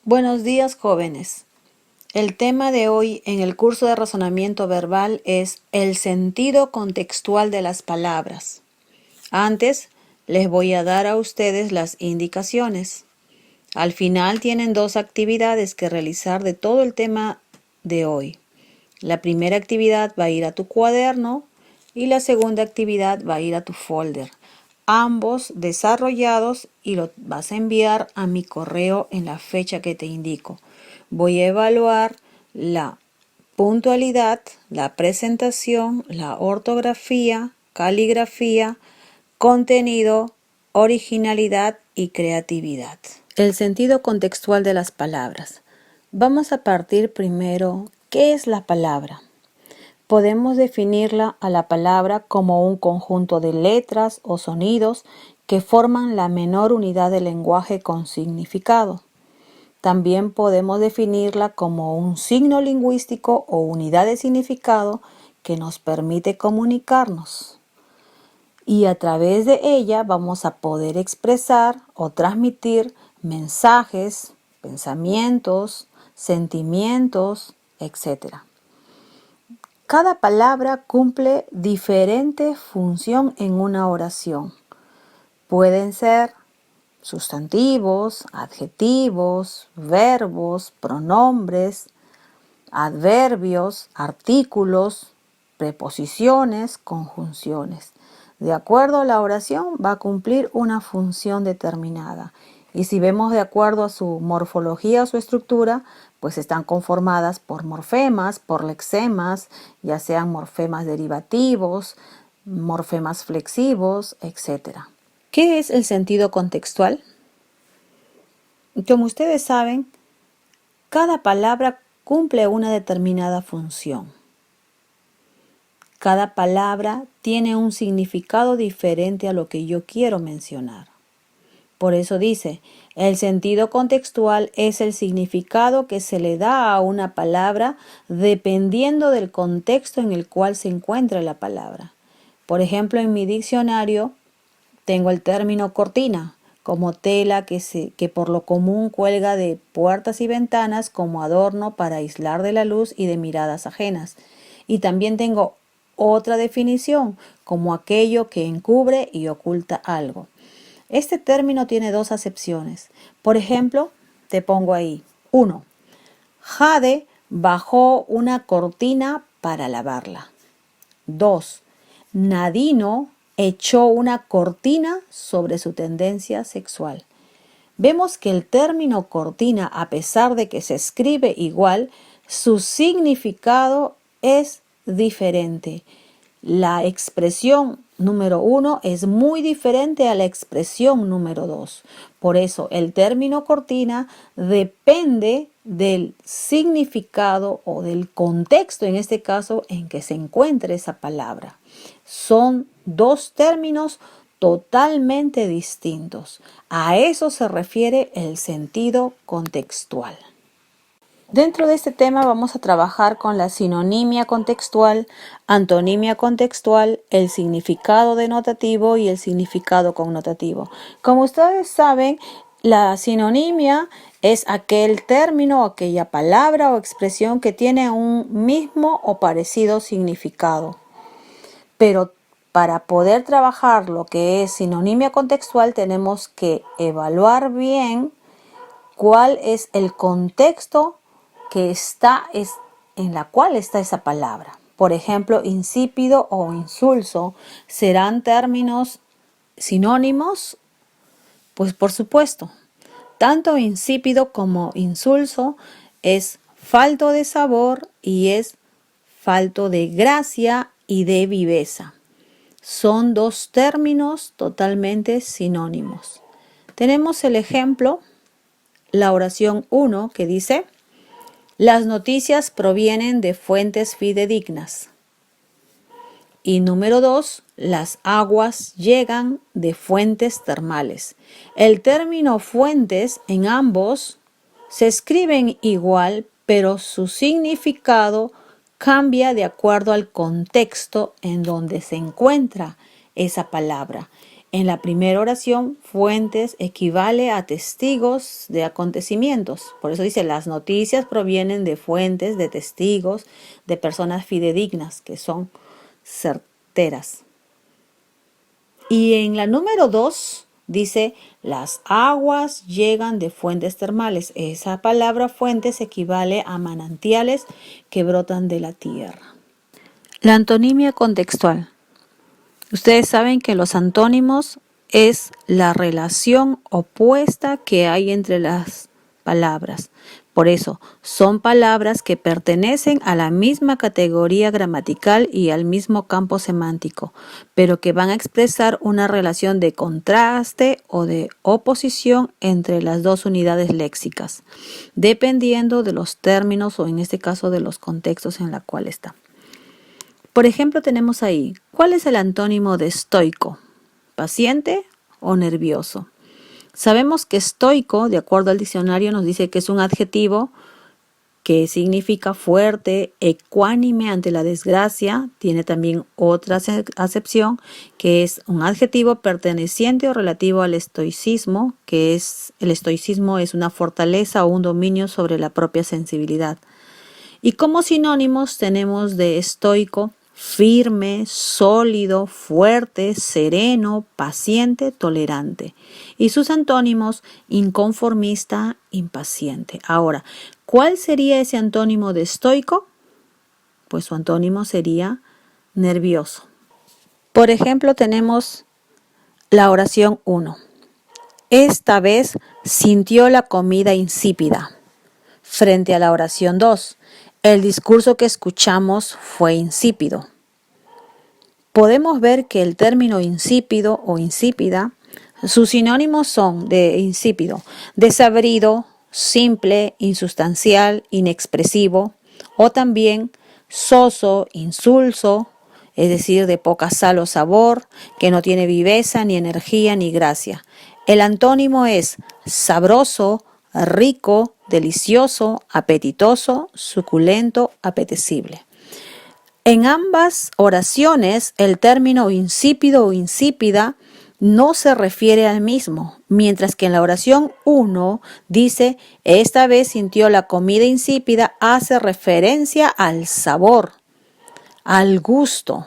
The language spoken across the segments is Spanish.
Buenos días, jóvenes. El tema de hoy en el curso de razonamiento verbal es el sentido contextual de las palabras. Antes, les voy a dar a ustedes las indicaciones. Al final tienen dos actividades que realizar de todo el tema de hoy. La primera actividad va a ir a tu cuaderno y la segunda actividad va a ir a tu folder. Ambos desarrollados y lo vas a enviar a mi correo en la fecha que te indico. Voy a evaluar la puntualidad, la presentación, la ortografía, caligrafía, contenido, originalidad y creatividad. El sentido contextual de las palabras. Vamos a partir primero, ¿qué es la palabra? Podemos definirla a la palabra como un conjunto de letras o sonidos que forman la menor unidad del lenguaje con significado. También podemos definirla como un signo lingüístico o unidad de significado que nos permite comunicarnos. Y a través de ella vamos a poder expresar o transmitir mensajes, pensamientos, sentimientos, etc. Cada palabra cumple diferente función en una oración. Pueden ser sustantivos, adjetivos, verbos, pronombres, adverbios, artículos, preposiciones, conjunciones. De acuerdo a la oración va a cumplir una función determinada. Y si vemos de acuerdo a su morfología o su estructura, pues están conformadas por morfemas, por lexemas, ya sean morfemas derivativos, morfemas flexivos, etc. ¿Qué es el sentido contextual? Como ustedes saben, cada palabra cumple una determinada función. Cada palabra tiene un significado diferente a lo que yo quiero mencionar. Por eso dice, el sentido contextual es el significado que se le da a una palabra dependiendo del contexto en el cual se encuentra la palabra. Por ejemplo, en mi diccionario tengo el término cortina, como tela que por lo común cuelga de puertas y ventanas como adorno para aislar de la luz y de miradas ajenas. Y también tengo otra definición, como aquello que encubre y oculta algo. Este término tiene dos acepciones. Por ejemplo, te pongo ahí. 1. Jade bajó una cortina para lavarla. 2. Nadino echó una cortina sobre su tendencia sexual. Vemos que el término cortina, a pesar de que se escribe igual, su significado es diferente. La expresión número 1 es muy diferente a la expresión número 2. Por eso el término cortina depende del significado o del contexto, en este caso, en que se encuentre esa palabra. Son dos términos totalmente distintos. A eso se refiere el sentido contextual. Dentro de este tema vamos a trabajar con la sinonimia contextual, antonimia contextual, el significado denotativo y el significado connotativo. Como ustedes saben, la sinonimia es aquel término, aquella palabra o expresión que tiene un mismo o parecido significado. Pero para poder trabajar lo que es sinonimia contextual tenemos que evaluar bien cuál es el contexto en la cual está esa palabra. Por ejemplo, insípido o insulso serán términos sinónimos, pues por supuesto. Tanto insípido como insulso es falto de sabor y es falto de gracia y de viveza. Son dos términos totalmente sinónimos. Tenemos el ejemplo, la oración 1 que dice: las noticias provienen de fuentes fidedignas. Y número 2, las aguas llegan de fuentes termales. El término fuentes en ambos se escriben igual, pero su significado cambia de acuerdo al contexto en donde se encuentra esa palabra. En la primera oración, fuentes equivale a testigos de acontecimientos. Por eso dice, las noticias provienen de fuentes, de testigos, de personas fidedignas, que son certeras. Y en la número 2 dice, las aguas llegan de fuentes termales. Esa palabra fuentes equivale a manantiales que brotan de la tierra. La antonimia contextual. Ustedes saben que los antónimos es la relación opuesta que hay entre las palabras. Por eso, son palabras que pertenecen a la misma categoría gramatical y al mismo campo semántico, pero que van a expresar una relación de contraste o de oposición entre las dos unidades léxicas, dependiendo de los términos o en este caso de los contextos en los cuales están. Por ejemplo, tenemos ahí, ¿cuál es el antónimo de estoico? ¿Paciente o nervioso? Sabemos que estoico, de acuerdo al diccionario, nos dice que es un adjetivo que significa fuerte, ecuánime ante la desgracia. Tiene también otra acepción, que es un adjetivo perteneciente o relativo al estoicismo, que es el estoicismo es una fortaleza o un dominio sobre la propia sensibilidad. Y como sinónimos tenemos de estoico, firme, sólido, fuerte, sereno, paciente, tolerante. Y sus antónimos, inconformista, impaciente. Ahora, ¿cuál sería ese antónimo de estoico? Pues su antónimo sería nervioso. Por ejemplo, tenemos la oración 1. Esta vez sintió la comida insípida. Frente a la oración 2. El discurso que escuchamos fue insípido. Podemos ver que el término insípido o insípida, sus sinónimos son de insípido, desabrido, simple, insustancial, inexpresivo, o también soso, insulso, es decir, de poca sal o sabor, que no tiene viveza, ni energía, ni gracia. El antónimo es sabroso, rico, delicioso, apetitoso, suculento, apetecible. En ambas oraciones, el término insípido o insípida no se refiere al mismo, mientras que en la oración 1 dice, esta vez sintió la comida insípida, hace referencia al sabor, al gusto.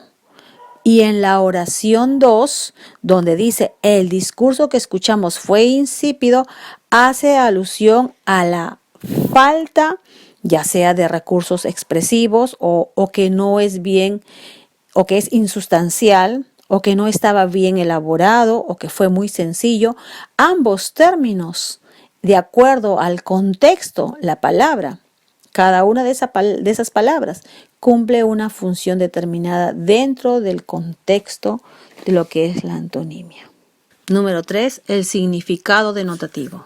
Y en la oración 2, donde dice, el discurso que escuchamos fue insípido, hace alusión a la falta, ya sea de recursos expresivos o que no es bien, o que es insustancial, o que no estaba bien elaborado, o que fue muy sencillo. Ambos términos, de acuerdo al contexto, la palabra, cada una de esas palabras cumple una función determinada dentro del contexto de lo que es la antonimia. Número 3, el significado denotativo.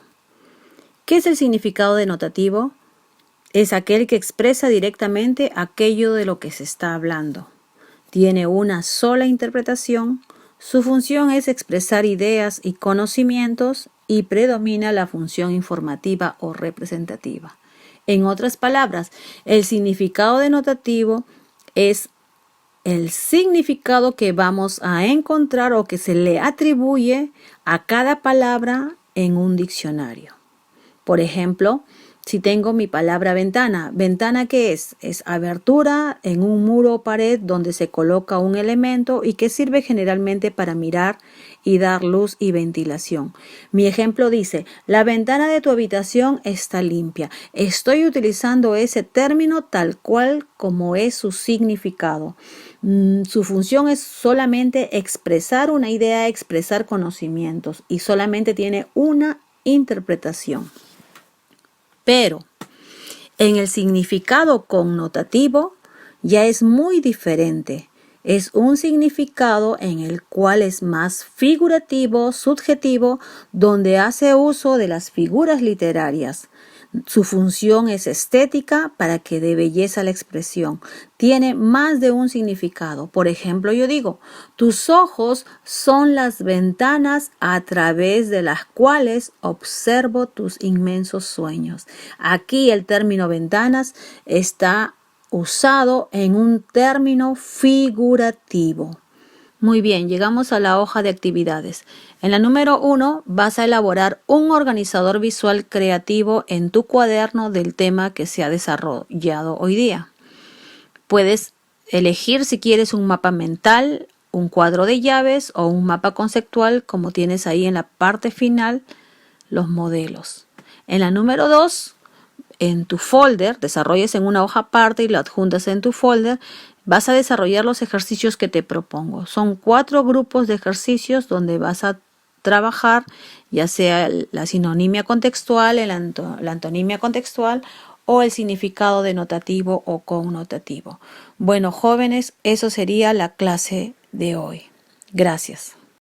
¿Qué es el significado denotativo? Es aquel que expresa directamente aquello de lo que se está hablando. Tiene una sola interpretación, su función es expresar ideas y conocimientos y predomina la función informativa o representativa. En otras palabras, el significado denotativo es el significado que vamos a encontrar o que se le atribuye a cada palabra en un diccionario. Por ejemplo, si tengo mi palabra ventana, ¿ventana qué es? Es abertura en un muro o pared donde se coloca un elemento y que sirve generalmente para mirar y dar luz y ventilación. Mi ejemplo dice, la ventana de tu habitación está limpia. Estoy utilizando ese término tal cual como es su significado. Su función es solamente expresar una idea, expresar conocimientos y solamente tiene una interpretación. Pero en el significado connotativo ya es muy diferente. Es un significado en el cual es más figurativo, subjetivo, donde hace uso de las figuras literarias. Su función es estética para que dé belleza a la expresión. Tiene más de un significado. Por ejemplo, yo digo, tus ojos son las ventanas a través de las cuales observo tus inmensos sueños. Aquí el término ventanas está usado en un término figurativo. Muy bien, llegamos a la hoja de actividades. En la número 1 vas a elaborar un organizador visual creativo en tu cuaderno del tema que se ha desarrollado hoy día. Puedes elegir si quieres un mapa mental, un cuadro de llaves o un mapa conceptual, como tienes ahí en la parte final los modelos. En la número 2, en tu folder, desarrolles en una hoja aparte y lo adjuntas en tu folder, vas a desarrollar los ejercicios que te propongo. Son 4 grupos de ejercicios donde vas a trabajar, ya sea la sinonimia contextual, la antonimia contextual o el significado denotativo o connotativo. Bueno, jóvenes, eso sería la clase de hoy. Gracias.